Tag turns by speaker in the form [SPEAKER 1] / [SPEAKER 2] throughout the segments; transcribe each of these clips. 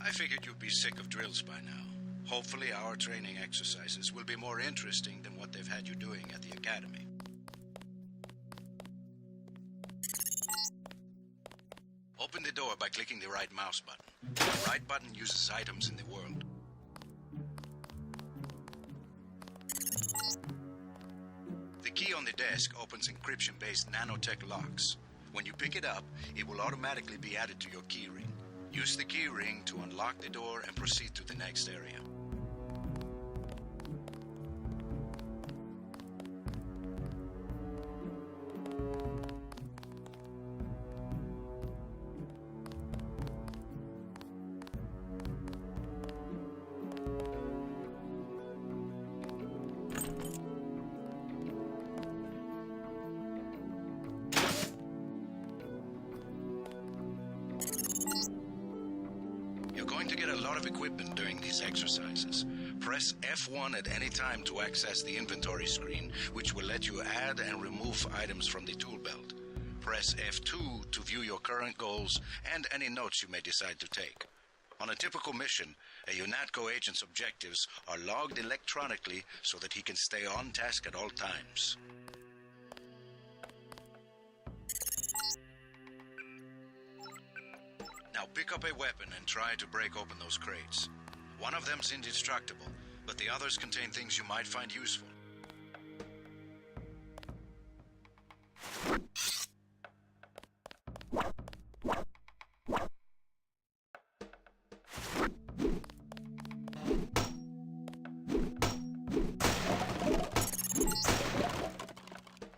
[SPEAKER 1] I figured you'd be sick of drills by now. Hopefully our training exercises will be more interesting than what they've had you doing at the academy. Open the door by clicking the right mouse button. The right button uses items in the world. The key on the desk opens encryption-based nanotech locks. When you pick it up, it will automatically be added to your keyring. Use the keyring to unlock the door and proceed to the next area. You're going to get a lot of equipment during these exercises. Press F1 at any time to access the inventory screen, which will let you add and remove items from the tool belt. Press F2 to view your current goals and any notes you may decide to take. On a typical mission, a UNATCO agent's objectives are logged electronically so that he can stay on task at all times. Now pick up a weapon and try to break open those crates. One of them's indestructible, but the others contain things you might find useful.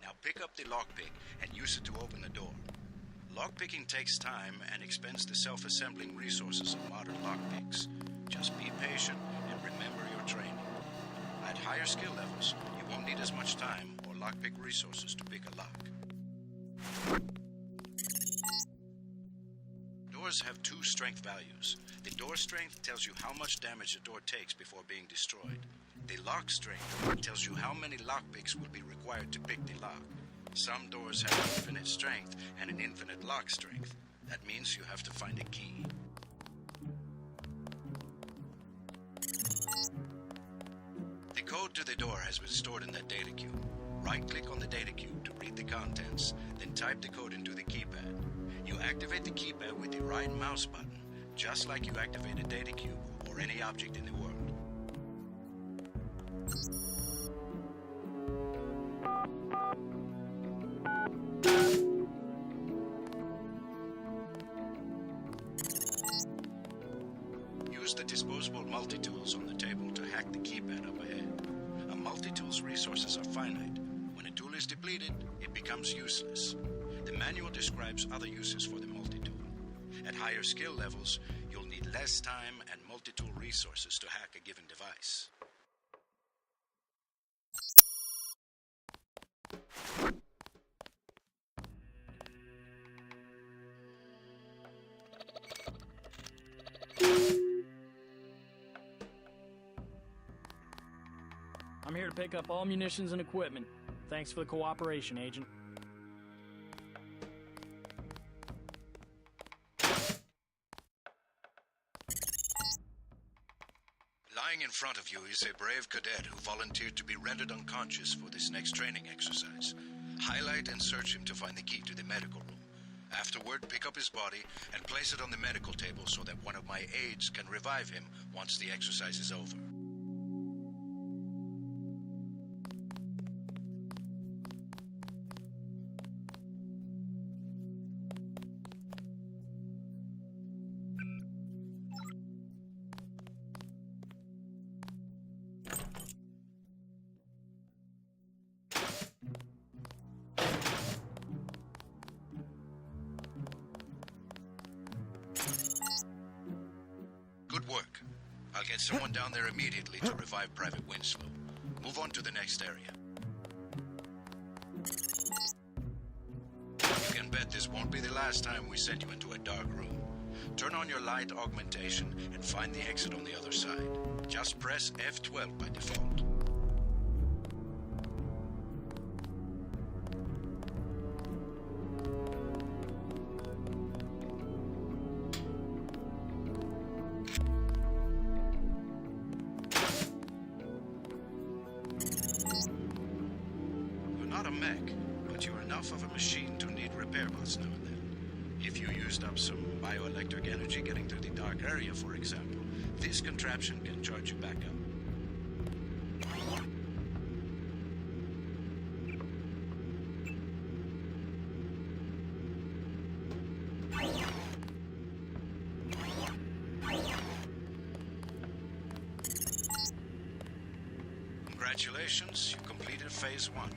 [SPEAKER 1] Now pick up the lockpick and use it to open the door. Lockpicking takes time and expends the self-assembling resources of modern lockpicks. Just be patient and remember your training. At higher skill levels, you won't need as much time or lockpick resources to pick a lock. Doors have two strength values. The door strength tells you how much damage a door takes before being destroyed. The lock strength tells you how many lockpicks will be required to pick the lock. Some doors have infinite strength and an infinite lock strength. That means you have to find a key. The code to the door has been stored in that data cube. Right-click on the data cube to read the contents, then type the code into the keypad. You activate the keypad with the right mouse button, just like you activate a data cube or any object in the world. Use the disposable multi-tools on the table to hack the keypad up ahead. A multi-tool's resources are finite. When a tool is depleted, it becomes useless. The manual describes other uses for the multi-tool. At higher skill levels, you'll need less time and multi-tool resources to hack a given device.
[SPEAKER 2] I'm here to pick up all munitions and equipment. Thanks for the cooperation, Agent.
[SPEAKER 1] Lying in front of you is a brave cadet who volunteered to be rendered unconscious for this next training exercise. Highlight and search him to find the key to the medical room. Afterward, pick up his body and place it on the medical table so that one of my aides can revive him once the exercise is over. Good work. I'll get someone down there immediately to revive Private Winslow. Move on to the next area. You can bet this won't be the last time we send you into a dark room. Turn on your light augmentation and find the exit on the other side. Just press F12 by default. mech, but you're enough of a machine to need repairables now and then. If you used up some bioelectric energy getting through the dark area, for example, this contraption can charge you back up. Congratulations, you completed Phase 1.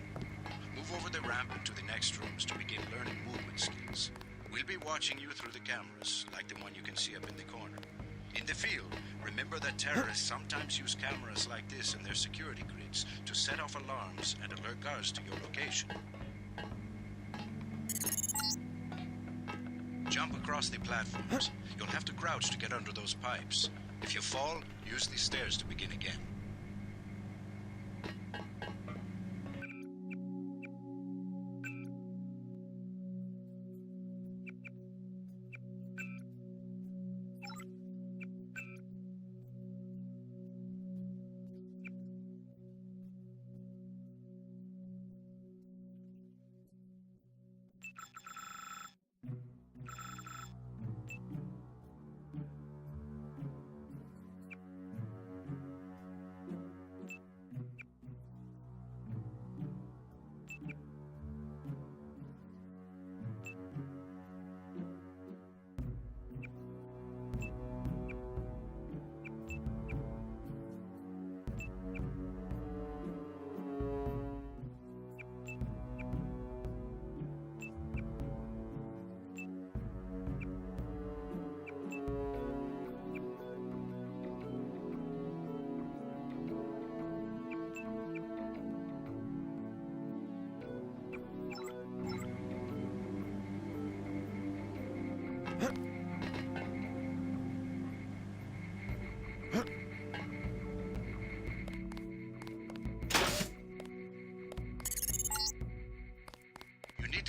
[SPEAKER 1] Move over the ramp into the next rooms to begin learning movement skills. We'll be watching you through the cameras, like the one you can see up in the corner. In the field, remember that terrorists sometimes use cameras like this in their security grids to set off alarms and alert guards to your location. Jump across the platforms. You'll have to crouch to get under those pipes. If you fall, use the stairs to begin again.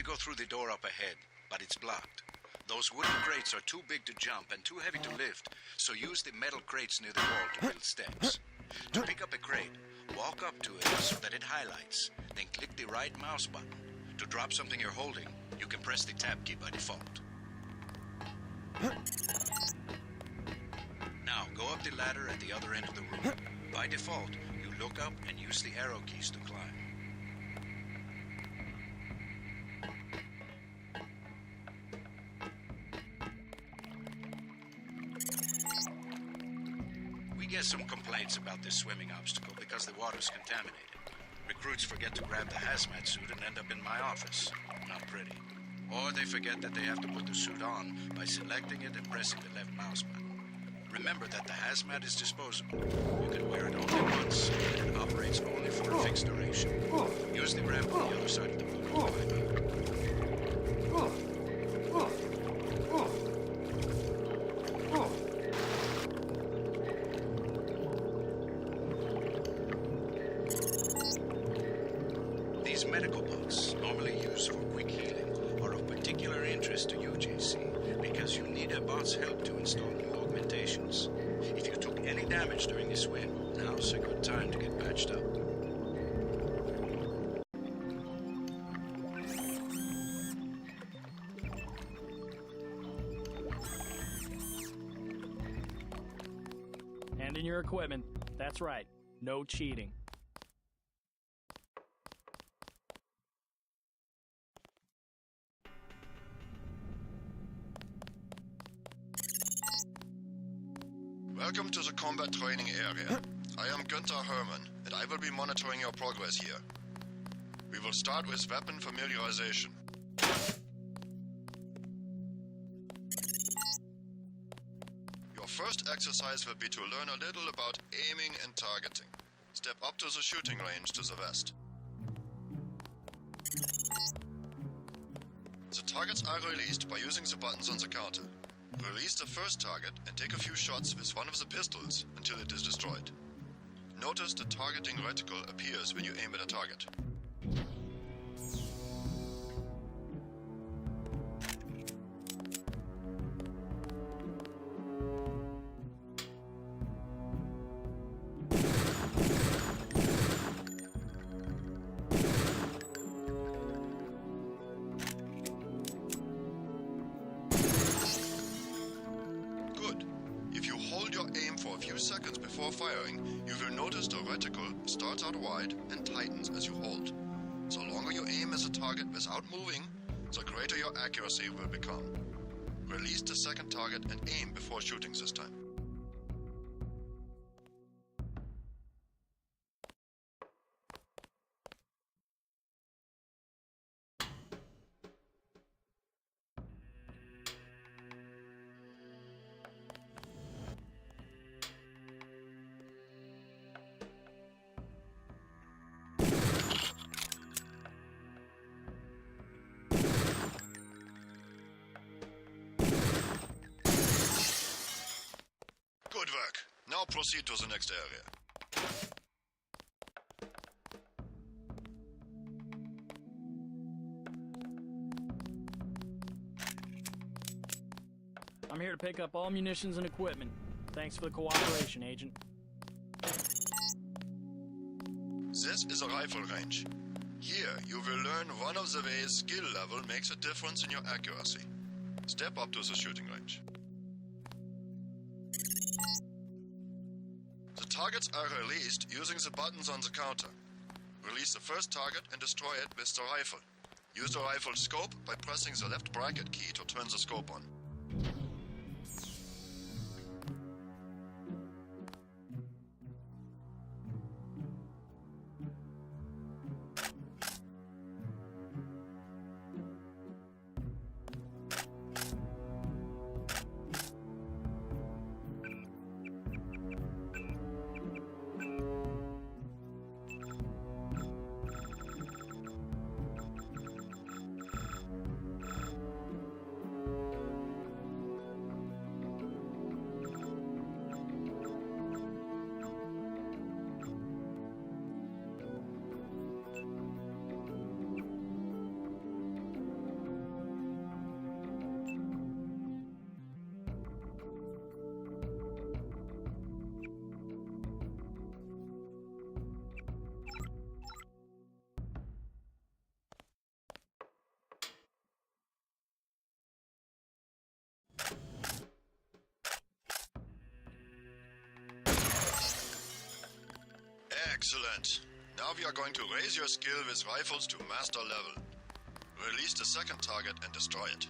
[SPEAKER 1] Go through the door up ahead, but it's blocked. Those wooden crates are too big to jump and too heavy to lift, so use the metal crates near the wall to build steps. To pick up a crate, walk up to it so that it highlights, then click the right mouse button. To drop something you're holding, you can press the tab key by default. Now, go up the ladder at the other end of the room. By default, you look up and use the arrow keys to climb. We get some complaints about this swimming obstacle because the water's contaminated. Recruits forget to grab the hazmat suit and end up in my office. Not pretty. Or they forget that they have to put the suit on by selecting it and pressing the left mouse button. Remember that the hazmat is disposable. You can wear it only once, and it operates only for a fixed duration. Use the ramp on the other side of the building to climb out. These medical bots, normally used for quick healing, are of particular interest to you, JC, because you need a bot's help to install new augmentations. If you took any damage during the swim, now's a good time to get patched up.
[SPEAKER 2] Hand in your equipment. That's right. No cheating.
[SPEAKER 3] Welcome to the combat training area. I am Günther Hermann, and I will be monitoring your progress here. We will start with weapon familiarization. Your first exercise will be to learn a little about aiming and targeting. Step up to the shooting range to the west. The targets are released by using the buttons on the counter. Release the first target and take a few shots with one of the pistols until it is destroyed. Notice the targeting reticle appears when you aim at a target. aim for a few seconds before firing, you will notice the reticle starts out wide and tightens as you hold. The longer you aim as a target without moving, the greater your accuracy will become. Release the second target and aim before shooting this time. Good work. Now proceed to the next area.
[SPEAKER 2] I'm here to pick up all munitions and equipment. Thanks for the cooperation, Agent.
[SPEAKER 3] This is a rifle range. Here, you will learn one of the ways skill level makes a difference in your accuracy. Step up to the shooting range. The targets are released using the buttons on the counter. Release the first target and destroy it with the rifle. Use the rifle scope by pressing the left bracket key to turn the scope on. Excellent. Now we are going to raise your skill with rifles to master level. Release the second target and destroy it.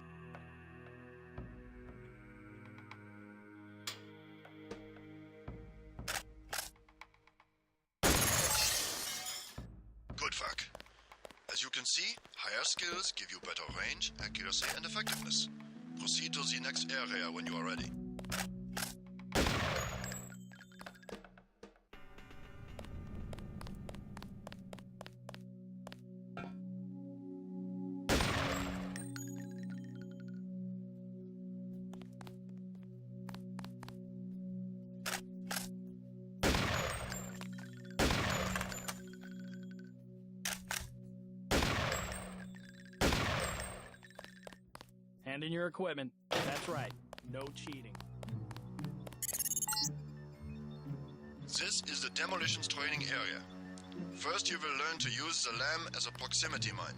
[SPEAKER 3] Good work. As you can see, higher skills give you better range, accuracy, and effectiveness. Proceed to the next area when you are ready.
[SPEAKER 2] Hand in your equipment. That's right. No cheating.
[SPEAKER 3] This is the demolitions training area. First you will learn to use the lamp as a proximity mine.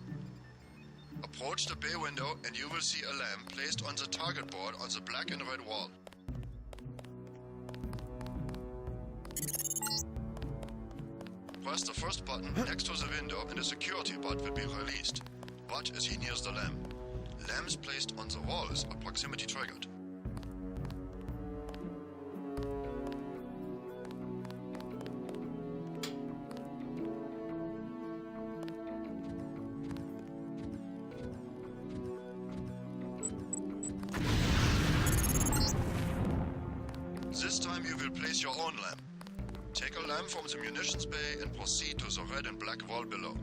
[SPEAKER 3] Approach the bay window and you will see a lamp placed on the target board on the black and red wall. Press the first button next to the window and a security bot will be released. Watch as he nears the lamp. Lamps placed on the walls are proximity triggered. This time you will place your own lamp. Take a lamp from the munitions bay and proceed to the red and black wall below.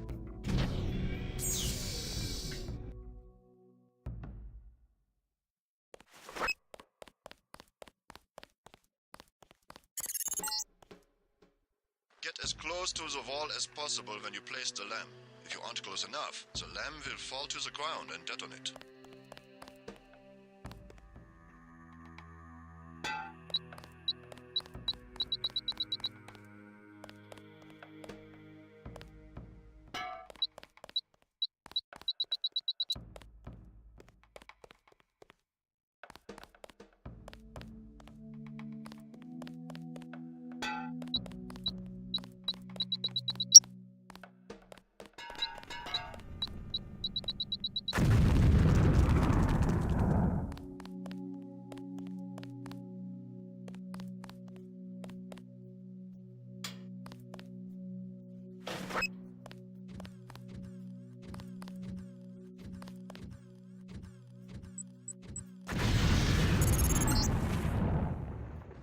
[SPEAKER 3] Get as close to the wall as possible when you place the lamp. If you aren't close enough, the lamp will fall to the ground and detonate.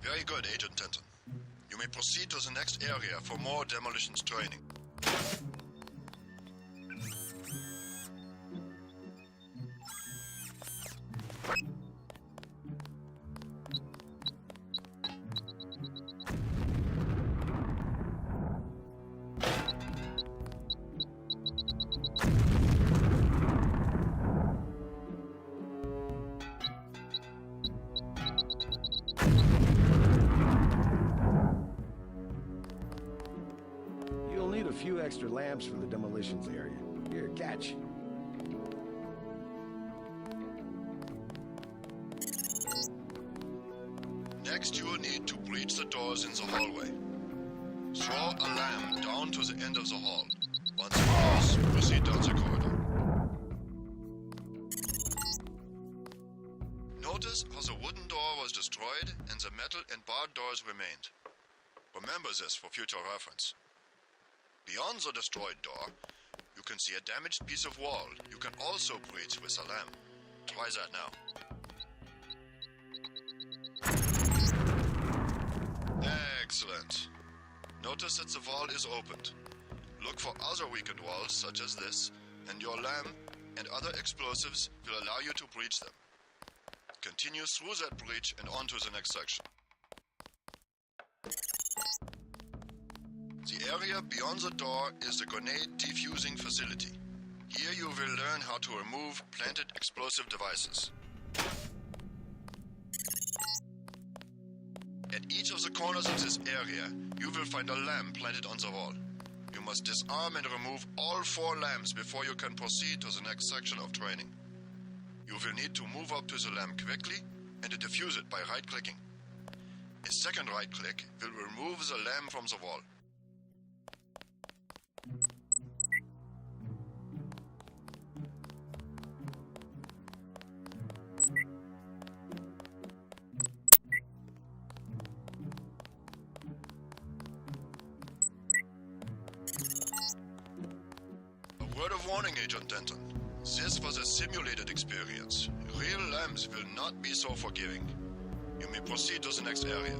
[SPEAKER 3] Very good, Agent Denton. You may proceed to the next area for more demolitions training.
[SPEAKER 4] You'll need a few extra lamps for the demolitions area. Here, catch.
[SPEAKER 3] Next, you will need to breach the doors in the hallway. Throw a lamp down to the end of the hall. Once you pass, proceed down the corridor. Notice how the wooden door was destroyed and the metal and barred doors remained. Remember this for future reference. Beyond the destroyed door, you can see a damaged piece of wall you can also breach with a lamp. Try that now. Excellent. Notice that the wall is opened. Look for other weakened walls such as this, and your lamp and other explosives will allow you to breach them. Continue through that breach and on to the next section. The area beyond the door is the grenade defusing facility. Here you will learn how to remove planted explosive devices. At each of the corners of this area, you will find a lamp planted on the wall. You must disarm and remove all 4 lamps before you can proceed to the next section of training. You will need to move up to the lamp quickly and to defuse it by right-clicking. A second right-click will remove the lamp from the wall. A word of warning, Agent Denton. This was a simulated experience. Real lamps will not be so forgiving. You may proceed to the next area.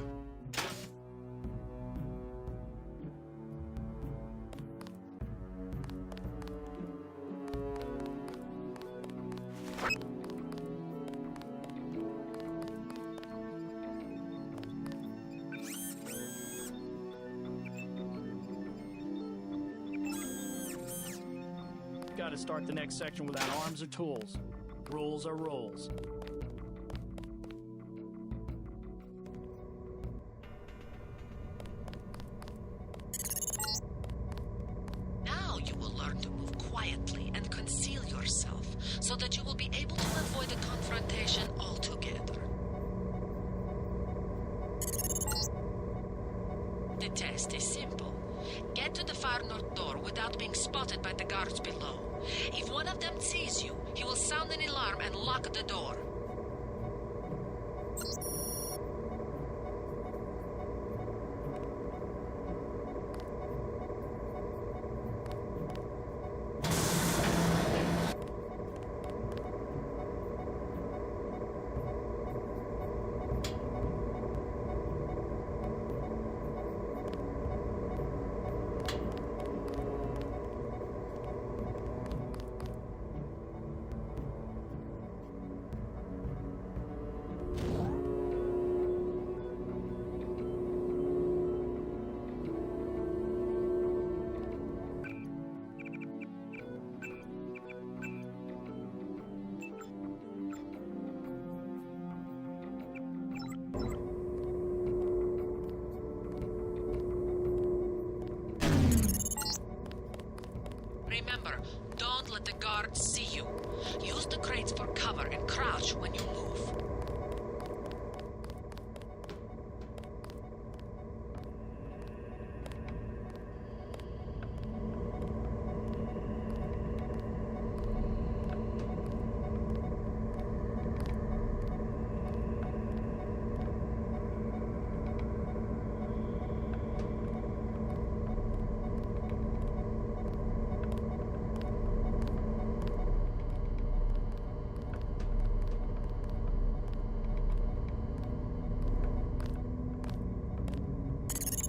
[SPEAKER 2] Gotta start the next section without arms or tools. Rules are rules.
[SPEAKER 5] Now you will learn to move quietly and conceal yourself so that you will be able to avoid the confrontation altogether. The test is simple. Get to the far north door without being spotted by the guards below. If one of them sees you, he will sound an alarm and lock the door. Remember, don't let the guards see you. Use the crates for cover and crouch when you move.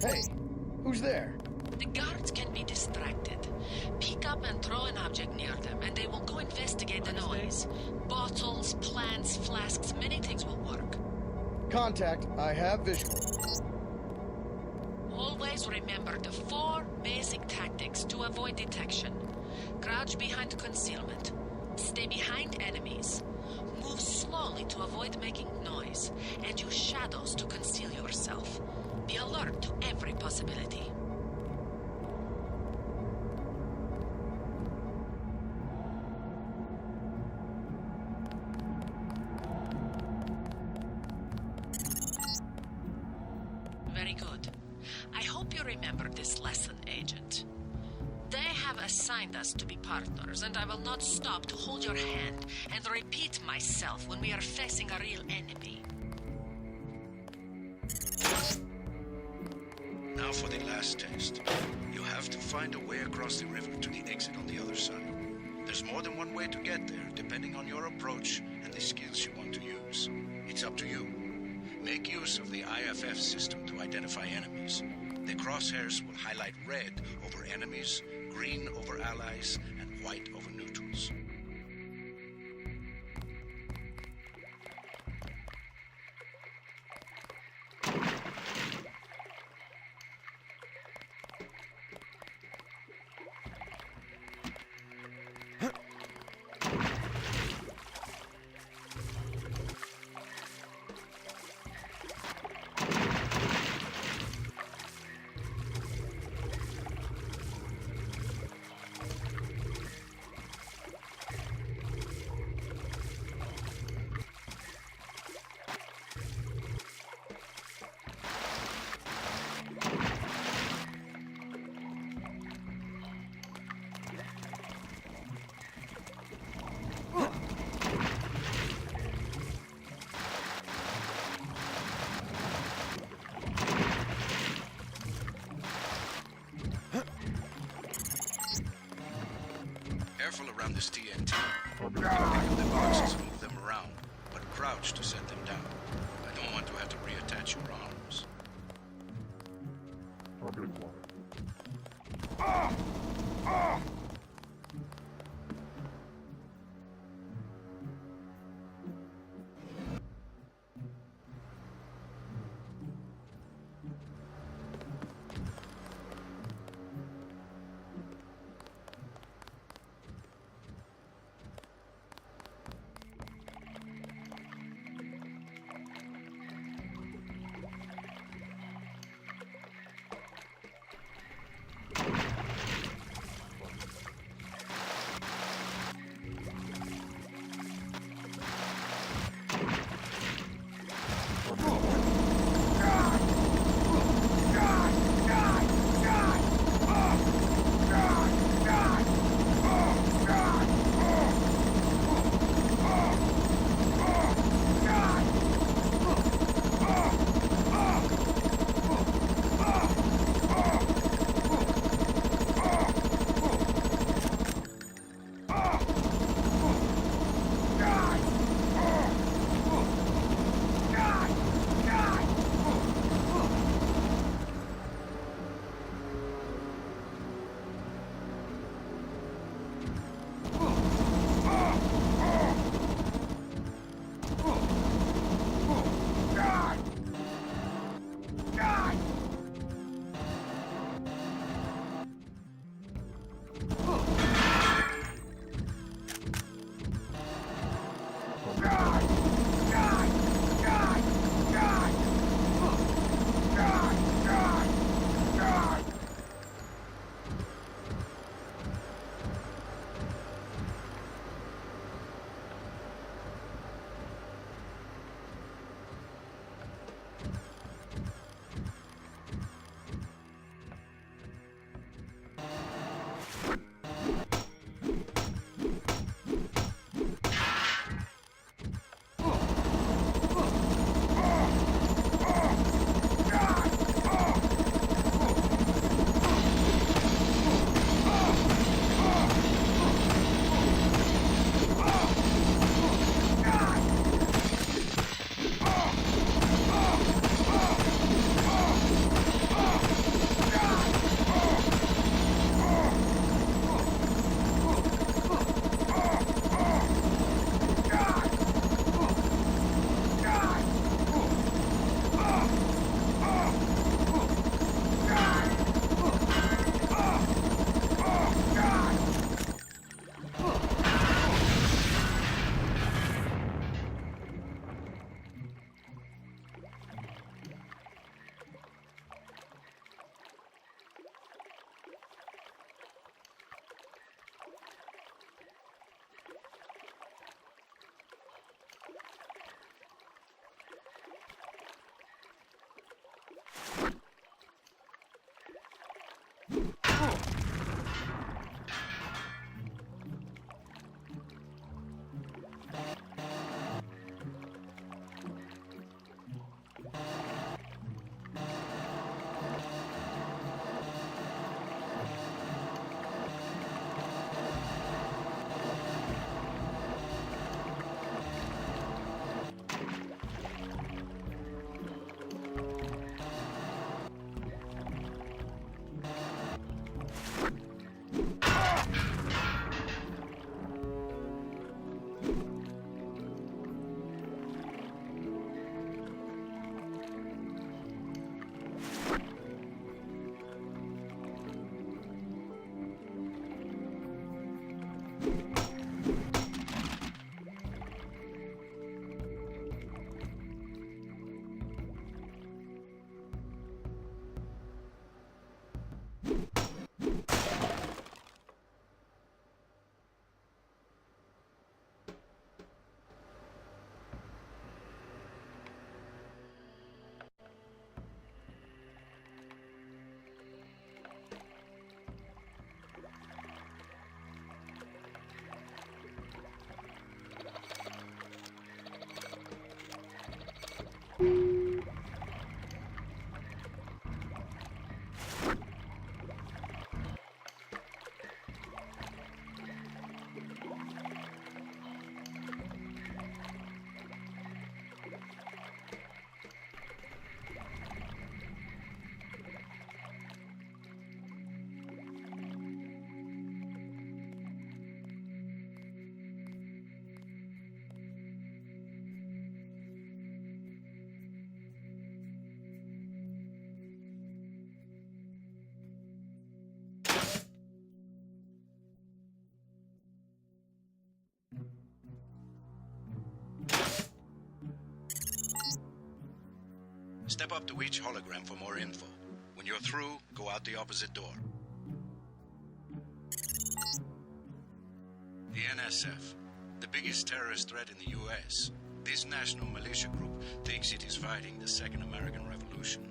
[SPEAKER 6] Hey, who's there?
[SPEAKER 5] The guards can be distracted. Pick up and throw an object near them, and they will go investigate the noise. Bottles, plants, flasks, many things will work.
[SPEAKER 6] Contact, I have visual.
[SPEAKER 5] Always remember the 4 basic tactics to avoid detection. Crouch behind concealment. Stay behind enemies. Move slowly to avoid making noise. And use shadows to conceal yourself. Be alert to every possibility. Very good. I hope you remember this lesson, Agent. They have assigned us to be partners, and I will not stop to hold your hand and repeat myself when we are facing a real enemy.
[SPEAKER 1] Now for the last test. You have to find a way across the river to the exit on the other side. There's more than one way to get there, depending on your approach and the skills you want to use. It's up to you. Make use of the IFF system to identify enemies. The crosshairs will highlight red over enemies, green over allies, and white over neutrals. Careful around this TNT. You can pick up the boxes and move them around, but crouch to set them down. I don't want to have to reattach your arms. Step up to each hologram for more info. When you're through, go out the opposite door. The NSF, the biggest terrorist threat in the U.S. This national militia group thinks it is fighting the Second American Revolution.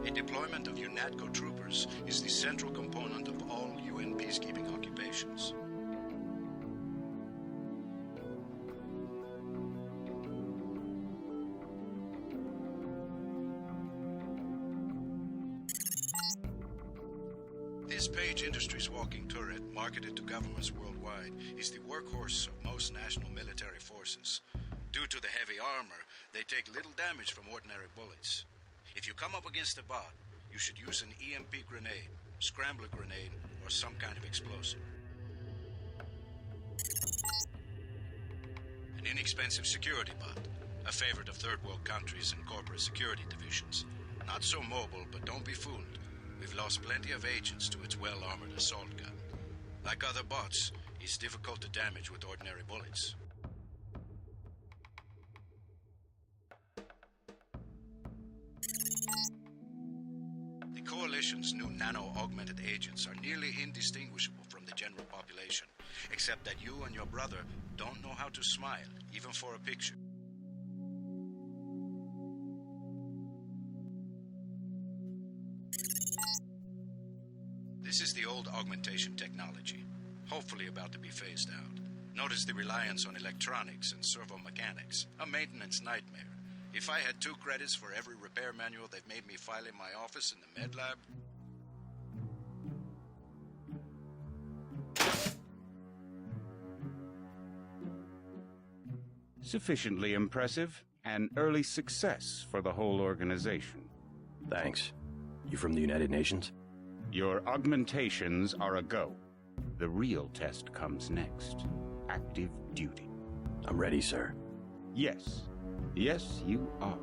[SPEAKER 1] A deployment of UNATCO troopers is the central component of all UN peacekeeping occupations. This Page Industries walking turret, marketed to governments worldwide, is the workhorse of most national military forces. Due to the heavy armor, they take little damage from ordinary bullets. If you come up against a bot, you should use an EMP grenade, scrambler grenade, or some kind of explosive. An inexpensive security bot, a favorite of third world countries and corporate security divisions. Not so mobile, but don't be fooled. We've lost plenty of agents to its well-armored assault gun. Like other bots, it's difficult to damage with ordinary bullets. The Coalition's new nano-augmented agents are nearly indistinguishable from the general population, except that you and your brother don't know how to smile, even for a picture. This is the old augmentation technology, hopefully about to be phased out. Notice the reliance on electronics and servo-mechanics, a maintenance nightmare. If I had 2 credits for every repair manual they've made me file in my office in the med lab...
[SPEAKER 7] Sufficiently impressive. An early success for the whole organization.
[SPEAKER 8] Thanks. You from the United Nations?
[SPEAKER 7] Your augmentations are a go. The real test comes next. Active duty.
[SPEAKER 8] I'm ready, sir.
[SPEAKER 7] Yes. Yes, you are.